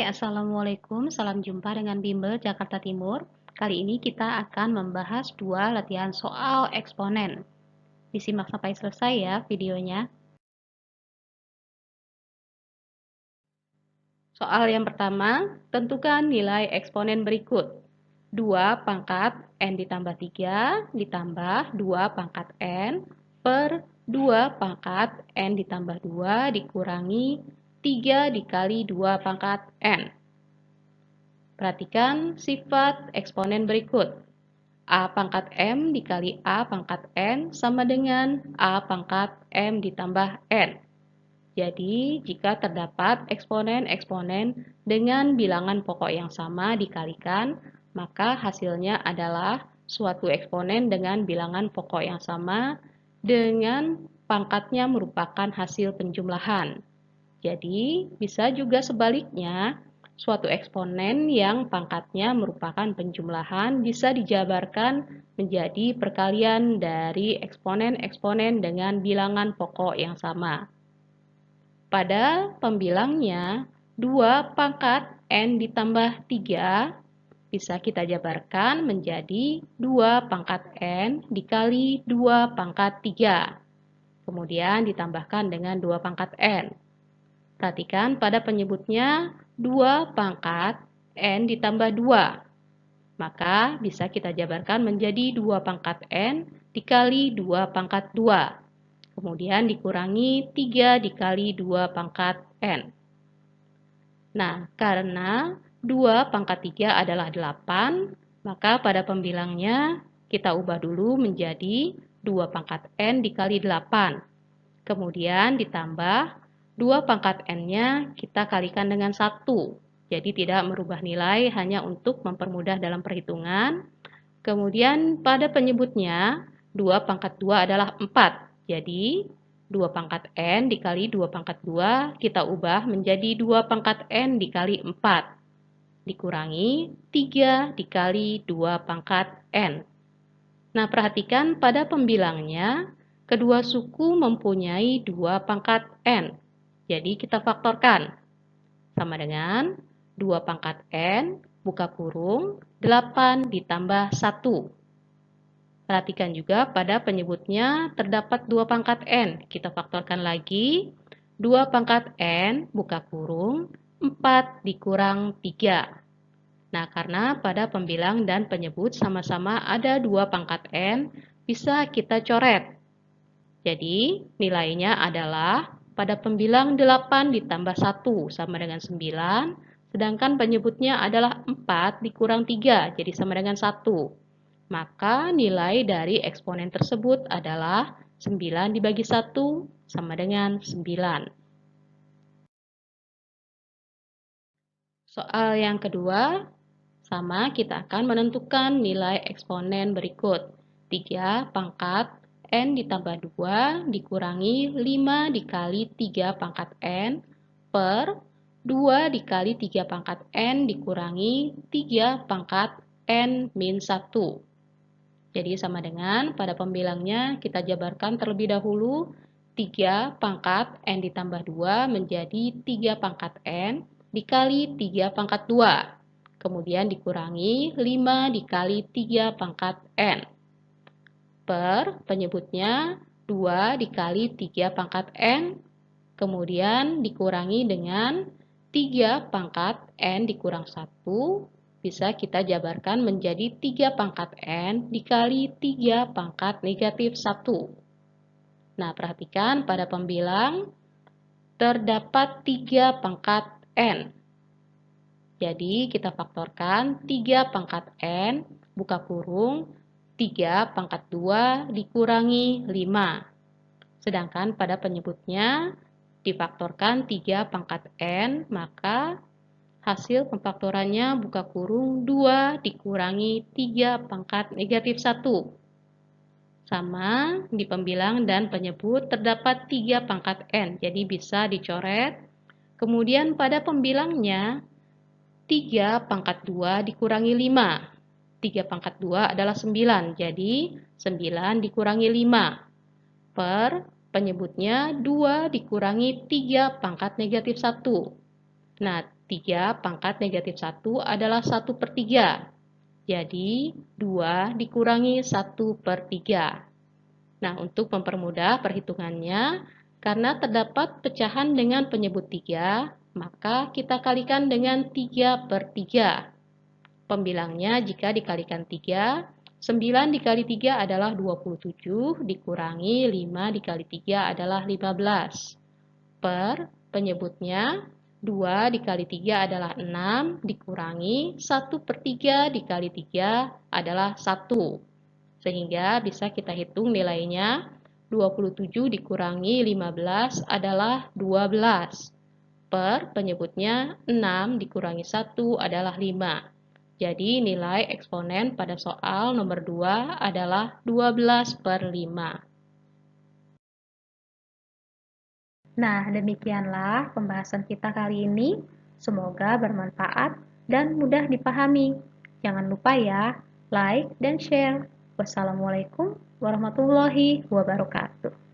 Assalamualaikum. Salam jumpa dengan Bimbel Jakarta Timur. Kali ini kita akan membahas dua latihan soal eksponen. Disimak sampai selesai ya videonya. Soal yang pertama, tentukan nilai eksponen berikut. 2 pangkat N ditambah 3 ditambah 2 pangkat N per 2 pangkat N ditambah 2 dikurangi 3 dikali 2 pangkat N. Perhatikan sifat eksponen berikut. A pangkat M dikali A pangkat N sama dengan A pangkat M ditambah N. Jadi, jika terdapat eksponen-eksponen dengan bilangan pokok yang sama dikalikan, maka hasilnya adalah suatu eksponen dengan bilangan pokok yang sama dengan pangkatnya merupakan hasil penjumlahan. Jadi, bisa juga sebaliknya, suatu eksponen yang pangkatnya merupakan penjumlahan bisa dijabarkan menjadi perkalian dari eksponen-eksponen dengan bilangan pokok yang sama. Pada pembilangnya, 2 pangkat N ditambah 3 bisa kita jabarkan menjadi 2 pangkat N dikali 2 pangkat 3. Kemudian ditambahkan dengan 2 pangkat N. Perhatikan pada penyebutnya 2 pangkat N ditambah 2. Maka bisa kita jabarkan menjadi 2 pangkat N dikali 2 pangkat 2. Kemudian dikurangi 3 dikali 2 pangkat N. Nah, karena 2 pangkat 3 adalah 8, maka pada pembilangnya kita ubah dulu menjadi 2 pangkat N dikali 8. Kemudian ditambah 2 pangkat N-nya kita kalikan dengan 1. Jadi tidak merubah nilai, hanya untuk mempermudah dalam perhitungan. Kemudian pada penyebutnya 2 pangkat 2 adalah 4. Jadi, 2 pangkat N dikali 2 pangkat 2 kita ubah menjadi 2 pangkat N dikali 4. Dikurangi 3 dikali 2 pangkat N. Nah, perhatikan pada pembilangnya, kedua suku mempunyai 2 pangkat N. Jadi, kita faktorkan. Sama dengan 2 pangkat N, buka kurung, 8 ditambah 1. Perhatikan juga pada penyebutnya terdapat 2 pangkat N. Kita faktorkan lagi. 2 pangkat N, buka kurung, 4 dikurang 3. Nah, karena pada pembilang dan penyebut sama-sama ada 2 pangkat N, bisa kita coret. Jadi, nilainya adalah pada pembilang 8 ditambah 1 sama dengan 9, sedangkan penyebutnya adalah 4 dikurang 3, jadi sama dengan 1. Maka nilai dari eksponen tersebut adalah 9 dibagi 1 sama dengan 9. Soal yang kedua, sama kita akan menentukan nilai eksponen berikut. 3 pangkat N ditambah 2 dikurangi 5 dikali 3 pangkat N per 2 dikali 3 pangkat N dikurangi 3 pangkat N min 1. Jadi sama dengan pada pembilangnya kita jabarkan terlebih dahulu 3 pangkat N ditambah 2 menjadi 3 pangkat N dikali 3 pangkat 2. Kemudian dikurangi 5 dikali 3 pangkat N. Per penyebutnya 2 dikali 3 pangkat N. Kemudian dikurangi dengan 3 pangkat N dikurang 1. Bisa kita jabarkan menjadi 3 pangkat N dikali 3 pangkat negatif 1. Nah, perhatikan pada pembilang terdapat 3 pangkat N. Jadi, kita faktorkan 3 pangkat N, buka kurung, 3 pangkat 2 dikurangi 5. Sedangkan pada penyebutnya difaktorkan 3 pangkat N, maka hasil pemfaktorannya buka kurung 2 dikurangi 3 pangkat negatif 1. Sama di pembilang dan penyebut terdapat 3 pangkat N, jadi bisa dicoret. Kemudian pada pembilangnya 3 pangkat 2 dikurangi 5. 3 pangkat 2 adalah 9, jadi 9 dikurangi 5. Per penyebutnya 2 dikurangi 3 pangkat negatif 1. Nah, 3 pangkat negatif 1 adalah 1/3. Jadi, 2 dikurangi 1/3. Nah, untuk mempermudah perhitungannya, karena terdapat pecahan dengan penyebut 3, maka kita kalikan dengan 3/3. Pembilangnya jika dikalikan 3, 9 dikali 3 adalah 27, dikurangi 5 dikali 3 adalah 15. Per penyebutnya, 2 dikali 3 adalah 6, dikurangi 1/3 dikali 3 adalah 1. Sehingga bisa kita hitung nilainya, 27 dikurangi 15 adalah 12. Per penyebutnya, 6 dikurangi 1 adalah 5. Jadi nilai eksponen pada soal nomor 2 adalah 12/5. Nah, demikianlah pembahasan kita kali ini. Semoga bermanfaat dan mudah dipahami. Jangan lupa ya, like dan share. Wassalamualaikum warahmatullahi wabarakatuh.